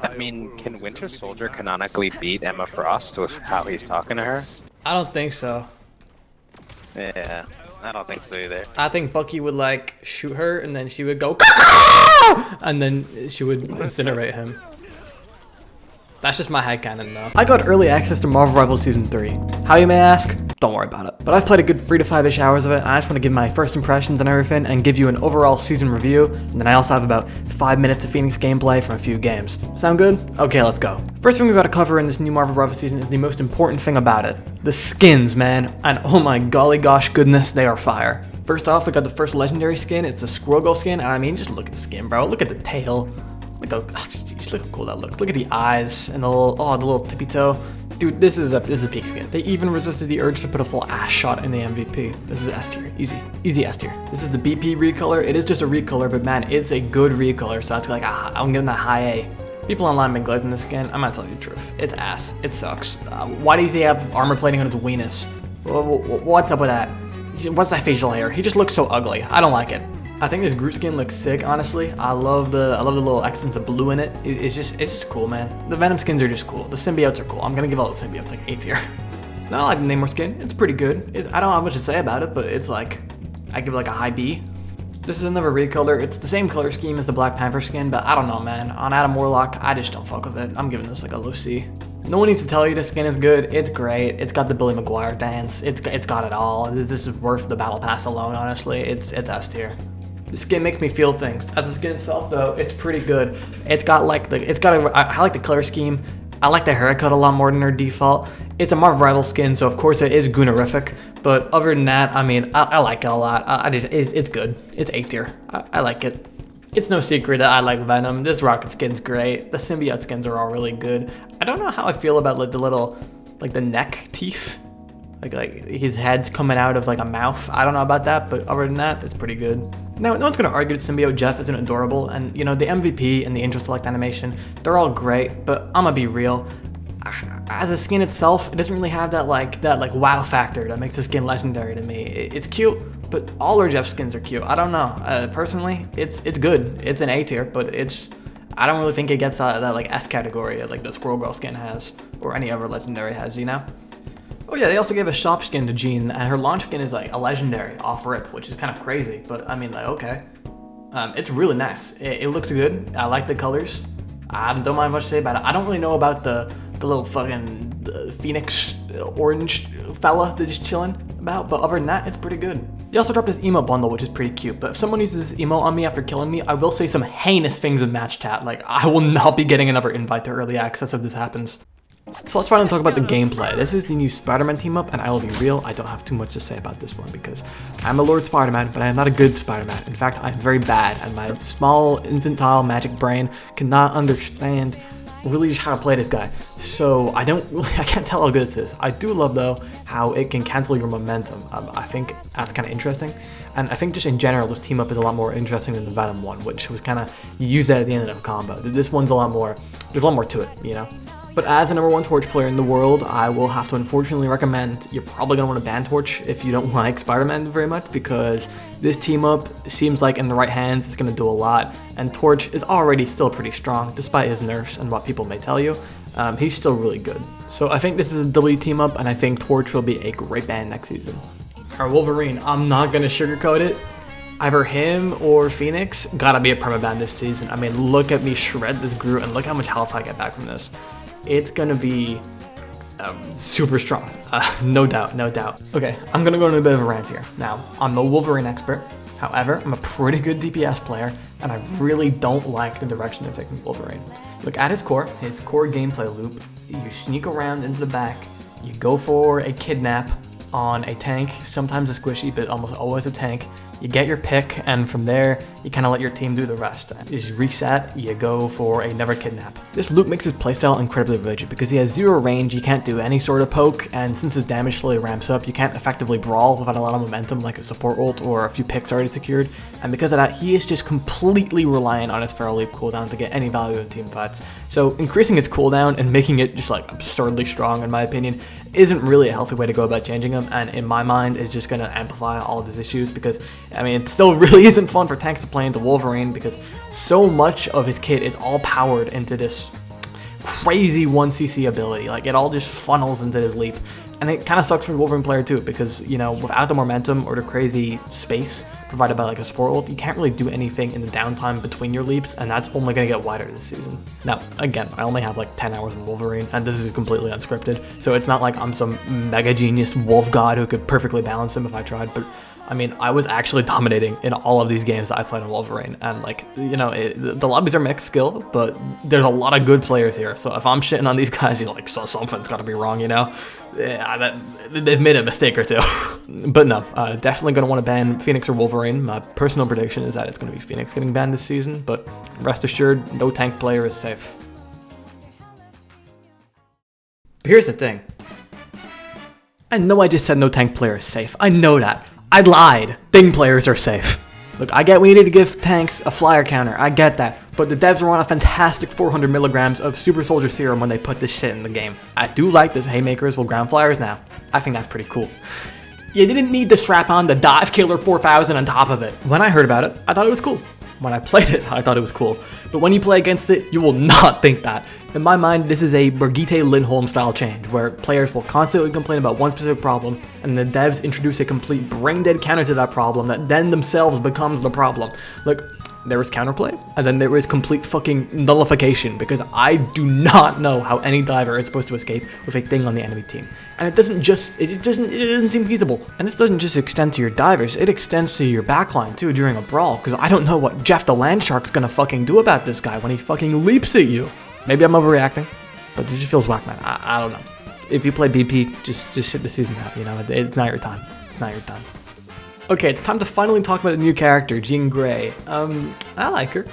I mean, can Winter Soldier canonically beat Emma Frost with how he's talking to her? I don't think so. Yeah, I don't think so either. I think Bucky would like shoot her and then she would go and then she would incinerate him. That's just my headcanon though. I got early access to Marvel Rivals Season 3. How you may ask? Don't worry about it. But I've played a good 3 to 5-ish hours of it, and I just want to give my first impressions and everything and give you an overall season review, and then I also have about 5 minutes of Phoenix gameplay from a few games. Sound good? Okay, let's go. First thing we've got to cover in this new Marvel Rivals season is the most important thing about it. The skins, man. And oh my golly gosh goodness, they are fire. First off, we got the first legendary skin. It's a Squirrel Girl skin, and I mean, just look at the skin, bro. Look at the tail. Look how, geez, look how cool that looks. Look at the eyes and the little tippy toe. Dude, this is a peak skin. They even resisted the urge to put a full ass shot in the MVP. This is S tier, easy S tier. This is the BP recolor. It is just a recolor, but man, it's a good recolor. So that's like, I'm giving that high A. People online been glazing this skin. I'm gonna tell you the truth. It's ass. It sucks. Why does he have armor plating on his weenus? What's up with that? What's that facial hair? He just looks so ugly. I don't like it. I think this Groot skin looks sick, honestly. I love the little accents of blue in it. It's just cool, man. The Venom skins are just cool. The symbiotes are cool. I'm gonna give all the symbiotes like A tier. No, I like the Namor skin. It's pretty good. I don't have much to say about it, but it's like, I give it like a high B. This is another recolor. It's the same color scheme as the Black Panther skin, but I don't know, man. On Adam Warlock, I just don't fuck with it. I'm giving this like a low C. No one needs to tell you this skin is good. It's great. It's got the Billy Maguire dance. It's got it all. This is worth the battle pass alone, honestly. It's S tier. The skin makes me feel things. As the skin itself, though, it's pretty good. I like the color scheme. I like the haircut a lot more than her default. It's a Marvel Rival skin, so of course it is goonerific. But other than that, I mean, I like it a lot. It's good. It's A tier. I like it. It's no secret that I like Venom. This Rocket skin's great. The symbiote skins are all really good. I don't know how I feel about like the little, like the neck teeth. Like his head's coming out of like a mouth. I don't know about that, but other than that, it's pretty good. Now, no one's gonna argue that Symbiote Jeff isn't adorable, and you know, the MVP and the intro select animation, they're all great, but I'm gonna be real. As a skin itself, it doesn't really have that wow factor that makes the skin legendary to me. It's cute, but all our Jeff skins are cute. I don't know. Personally, it's good. It's an A tier, but I don't really think it gets that like S category like the Squirrel Girl skin has, or any other legendary has, you know? Oh yeah, they also gave a shop skin to Jean, and her launch skin is like a legendary off rip, which is kind of crazy, but I mean, like, okay. It's really nice. It looks good. I like the colors. I don't mind much to say about it. I don't really know about the little fucking Phoenix orange fella that's just chilling about, but other than that, it's pretty good. They also dropped this emote bundle, which is pretty cute, but if someone uses this emote on me after killing me, I will say some heinous things in match chat. Like, I will not be getting another invite to early access if this happens. So let's finally talk about the gameplay. This is the new Spider-Man team up, and I will be real, I don't have too much to say about this one because I'm a Lord Spider-Man, but I am not a good Spider-Man. In fact, I'm very bad, and my small infantile magic brain cannot understand really just how to play this guy. So I can't tell how good this is. I do love though how it can cancel your momentum. I think that's kind of interesting. And I think just in general, this team up is a lot more interesting than the Venom one, which was kind of, you use that at the end of a combo. This one's there's a lot more to it, you know? But as a #1 Torch player in the world, I will have to unfortunately recommend you're probably going to want to ban Torch if you don't like Spider-Man very much, because this team up seems like in the right hands it's going to do a lot, and Torch is already still pretty strong despite his nerfs and what people may tell you. He's still really good. So I think this is a W team up, and I think Torch will be a great ban next season. Our Wolverine, I'm not going to sugarcoat it. Either him or Phoenix gotta be a permaban this season. I mean, look at me shred this Groot, and look how much health I get back from this. It's gonna be super strong, no doubt. Okay, I'm gonna go into a bit of a rant here. Now, I'm no Wolverine expert, however, I'm a pretty good DPS player, and I really don't like the direction they're taking Wolverine. Look, at his core gameplay loop, you sneak around into the back, you go for a kidnap on a tank, sometimes a squishy, but almost always a tank. You get your pick, and from there, you kind of let your team do the rest. You just reset, you go for another kidnap. This loop makes his playstyle incredibly rigid because he has zero range, you can't do any sort of poke, and since his damage slowly ramps up, you can't effectively brawl without a lot of momentum like a support ult or a few picks already secured, and because of that, he is just completely reliant on his Feral Leap cooldown to get any value in team fights. So increasing its cooldown and making it just like absurdly strong, in my opinion, isn't really a healthy way to go about changing him, and in my mind is just going to amplify all of his issues, because I mean it still really isn't fun for tanks to play into Wolverine, because so much of his kit is all powered into this crazy 1cc ability. Like, it all just funnels into his leap, and it kind of sucks for the Wolverine player too, because, you know, without the momentum or the crazy space provided by like a support ult, you can't really do anything in the downtime between your leaps, and that's only going to get wider this season. Now, again, I only have like 10 hours of Wolverine, and this is completely unscripted, so it's not like I'm some mega genius wolf god who could perfectly balance him if I tried, but I mean, I was actually dominating in all of these games that I played on Wolverine, and like, you know, the lobbies are mixed skill, but there's a lot of good players here, so if I'm shitting on these guys, you're like, so something's gotta be wrong, you know? Yeah, they've made a mistake or two. But no, definitely gonna want to ban Phoenix or Wolverine. My personal prediction is that it's gonna be Phoenix getting banned this season, but rest assured, no tank player is safe. But here's the thing. I know I just said no tank player is safe. I know that. I lied. Thing players are safe. Look, I get we needed to give tanks a flyer counter. I get that. But the devs were on a fantastic 400 milligrams of Super Soldier Serum when they put this shit in the game. I do like this Haymakers will ground flyers now. I think that's pretty cool. You didn't need to strap on the Dive Killer 4000 on top of it. When I heard about it, I thought it was cool. When I played it, I thought it was cool. But when you play against it, you will not think that. In my mind, this is a Brigitte Lindholm style change, where players will constantly complain about one specific problem, and the devs introduce a complete brain-dead counter to that problem that then themselves becomes the problem. Like, there is counterplay, and then there is complete fucking nullification, because I do not know how any diver is supposed to escape with a thing on the enemy team. And it doesn't seem feasible. And this doesn't just extend to your divers, it extends to your backline too during a brawl, because I don't know what Jeff the Landshark's gonna fucking do about this guy when he fucking leaps at you. Maybe I'm overreacting, but it just feels whack, man. I don't know. If you play BP, just sit the season out, you know? It's not your time. It's not your time. Okay, it's time to finally talk about the new character, Jean Grey. I like her.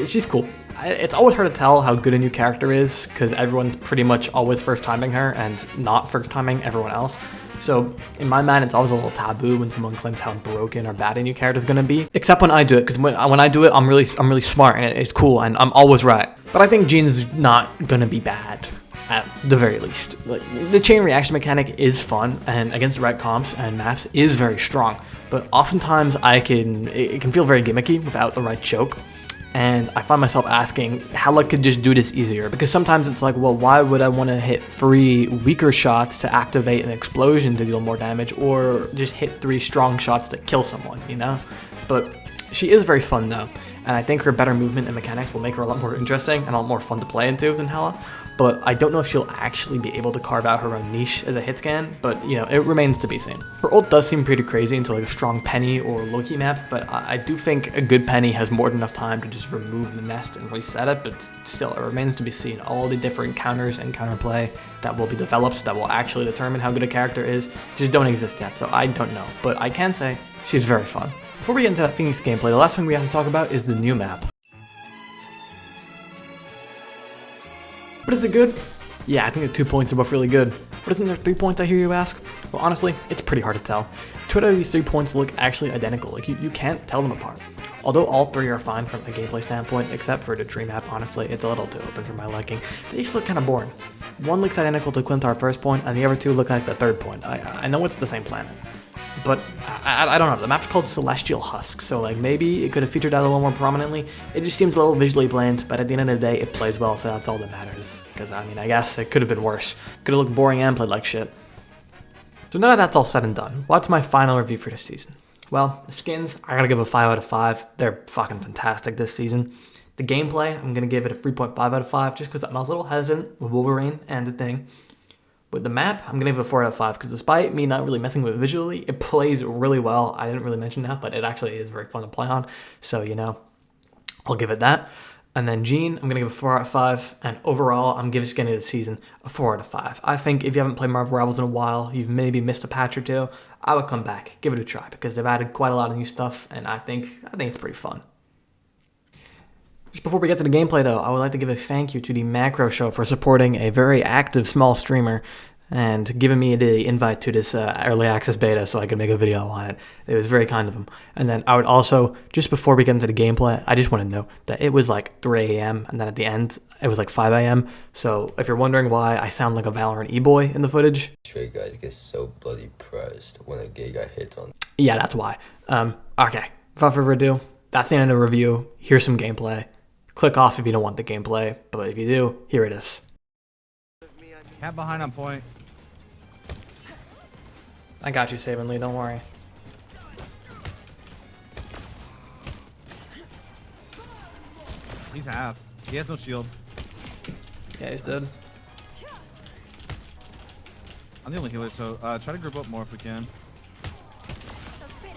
She's cool. It's always hard to tell how good a new character is, because everyone's pretty much always first-timing her and not first-timing everyone else. So in my mind, it's always a little taboo when someone claims how broken or bad a new character is gonna be. Except when I do it, because when I do it, I'm really smart and it's cool and I'm always right. But I think Jean's not gonna be bad, at the very least. Like, the chain reaction mechanic is fun, and against the right comps and maps is very strong. But oftentimes it can feel very gimmicky without the right choke. And I find myself asking how I could just do this easier, because sometimes it's like, well, why would I want to hit 3 weaker shots to activate an explosion to deal more damage, or just hit 3 strong shots to kill someone, you know? But she is very fun though, and I think her better movement and mechanics will make her a lot more interesting and a lot more fun to play into than Hela. But I don't know if she'll actually be able to carve out her own niche as a hit scan, but you know, it remains to be seen. Her ult does seem pretty crazy into like a strong Penny or Loki map, but I do think a good Penny has more than enough time to just remove the nest and reset it, but still, it remains to be seen. All the different counters and counterplay that will be developed that will actually determine how good a character is just don't exist yet, so I don't know. But I can say she's very fun. Before we get into that Phoenix gameplay, the last thing we have to talk about is the new map. But is it good? Yeah, I think the 2 points are both really good. But isn't there 3 points, I hear you ask? Well, honestly, it's pretty hard to tell. 2 out of these 3 points look actually identical. Like, you can't tell them apart. Although all 3 are fine from a gameplay standpoint, except for the tree map, honestly, it's a little too open for my liking. They each look kind of boring. One looks identical to Clintar's first point, and the other 2 look like the third point. I know it's the same planet. But I don't know, the map's called Celestial Husk, so like maybe it could have featured that a little more prominently. It just seems a little visually bland, but at the end of the day, it plays well, so that's all that matters. Because I mean, I guess it could have been worse. Could have looked boring and played like shit. So now that that's all said and done, what's my final review for this season? Well, the skins, I gotta give a 5 out of 5. They're fucking fantastic this season. The gameplay, I'm gonna give it a 3.5 out of 5, just because I'm a little hesitant with Wolverine and the thing. With the map, I'm gonna give it a 4 out of 5, because despite me not really messing with it visually, it plays really well. I didn't really mention that, but it actually is very fun to play on. So, you know, I'll give it that. And then Jean, I'm gonna give it a 4 out of 5. And overall, I'm giving Skinny this season a 4 out of 5. I think if you haven't played Marvel Rivals in a while, you've maybe missed a patch or 2, I would come back, give it a try, because they've added quite a lot of new stuff, and I think it's pretty fun. Just before we get to the gameplay though, I would like to give a thank you to the Macro Show for supporting a very active small streamer. and giving me the invite to this early access beta so I could make a video on it. It was very kind of him. And then I would also, just before we get into the gameplay, I just want to note that it was like 3 a.m. and then at the end, it was like 5 a.m. So if you're wondering why I sound like a Valorant e-boy in the footage, straight guys get so bloody pressed when a gay guy hits on. yeah, that's why. Okay, without further ado, that's the end of the review. Here's some gameplay. Click off if you don't want the gameplay, but if you do, here it is. Cat behind on point. I got you, Saban Lee, don't worry. He's half. He has no shield. Yeah, he's dead. I'm the only healer, so try to group up more if we can.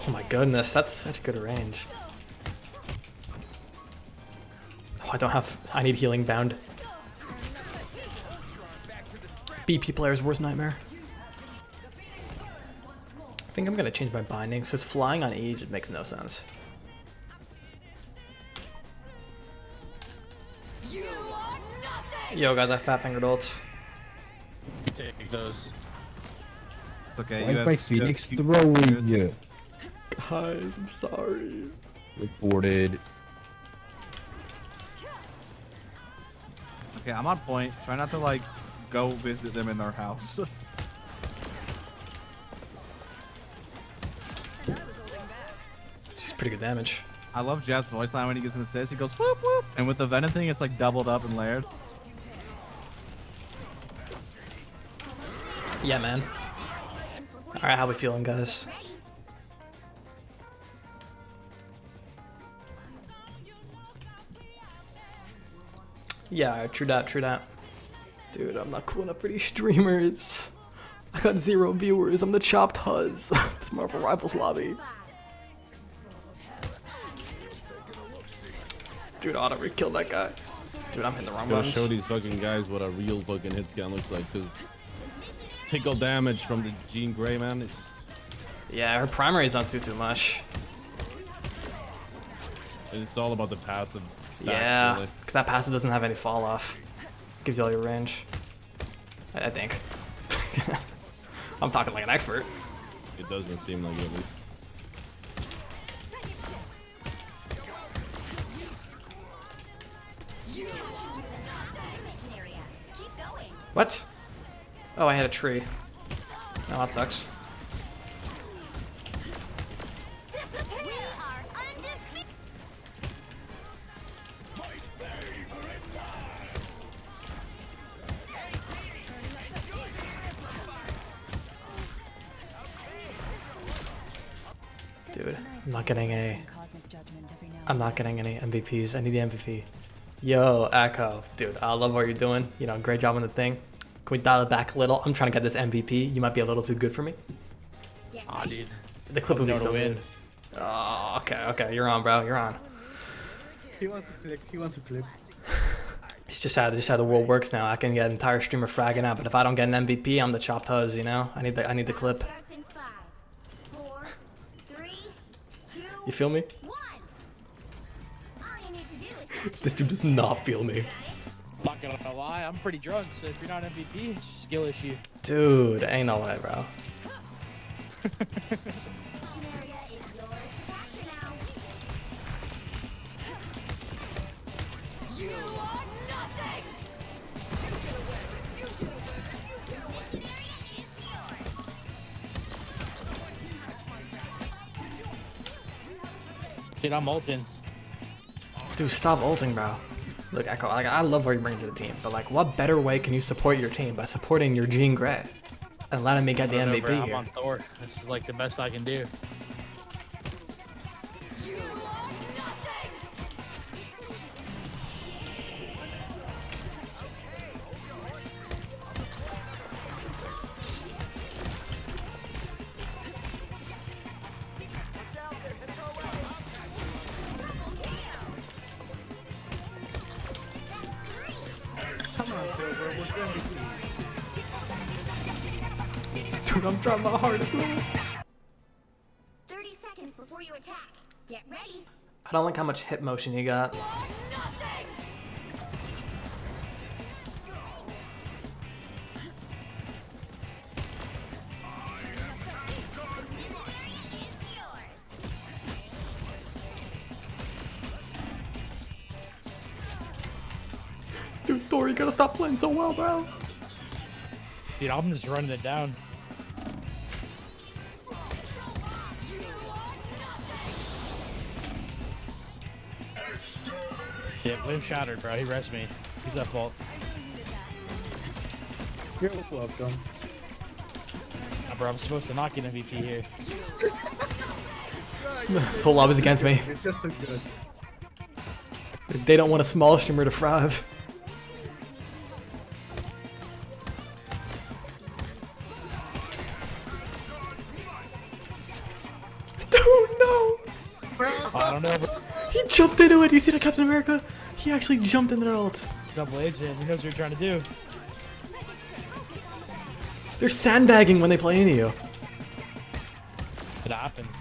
Oh my goodness, that's such good range. Oh, I need healing bound. BP player's worst nightmare. I think I'm gonna change my bindings because flying on Age, it makes no sense. Yo guys, I fat fingered ults. Take those. It's okay. Why You is have, my Phoenix throwing you? Guys, I'm sorry. Reported. Okay, I'm on point. Try not to like go visit them in their house. She's pretty good damage. I love Jeff's voice line when he gets an assist. He goes whoop whoop, and with the Venom thing, it's like doubled up and layered. Yeah, man. Alright, how we feeling, guys? Yeah, true that, true that. Dude, I'm not cool enough for these streamers. I got 0 viewers. I'm the chopped Huz. It's Marvel Rivals lobby. Dude, I ought to kill that guy. Dude, I'm hitting the wrong Gotta buttons. show these fucking guys what a real fucking hit scan looks like, cause tickle damage from the Jean Grey, man. It's just, Yeah, her primary is not too much. it's all about the passive stacks, Yeah, really. because that passive doesn't have any fall off. Gives you all your range. I think. I'm talking like an expert. It doesn't seem like it at least. What? Oh, I had a tree. Oh, that sucks. Dude, I'm not getting any MVPs. I need the MVP. Yo, Echo. Dude, I love what you're doing. You know, great job on the thing. Can we dial it back a little? I'm trying to get this MVP. You might be a little too good for me. Aw, dude. The clip will be know to so win. good. Oh, okay. You're on, bro. You're on. He wants to click. He wants to click. It's just how the world works now. I can get an entire streamer fragging out, but if I don't get an MVP, I'm the chopped Huz, you know? I need the clip. You feel me? This dude does not feel me. Not gonna lie, I'm pretty drunk, so if you're not MVP, it's just a skill issue. Dude, ain't no way, bro. Dude, I'm ulting. Dude, stop ulting, bro. Look, Echo, like, I love what you bring to the team, but like, what better way can you support your team by supporting your Jean Grey and letting me get the MVP I'm here? on Thor. This is like the best I can do. Dude, I'm trying my hardest, man. 30 seconds before you attack. Get ready. I don't like how much hip motion you got. Nothing. Thor, you gotta stop playing so well, bro. Dude, I'm just running it down. Yeah, blame Shattered, bro. He rests me. He's at fault. You're welcome. Nah, bro, I'm supposed to knock an MVP here. This whole lobby's against me. It's just so good. They don't want a small streamer to thrive. Dude, no! I don't know, but He jumped into it. You see that, Captain America? He actually jumped into their ult. it's double agent. He knows what you're trying to do. They're sandbagging when they play into you. It happens.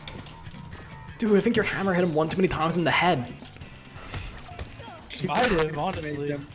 Dude, I think your hammer hit him one too many times in the head. Might have, honestly. Made them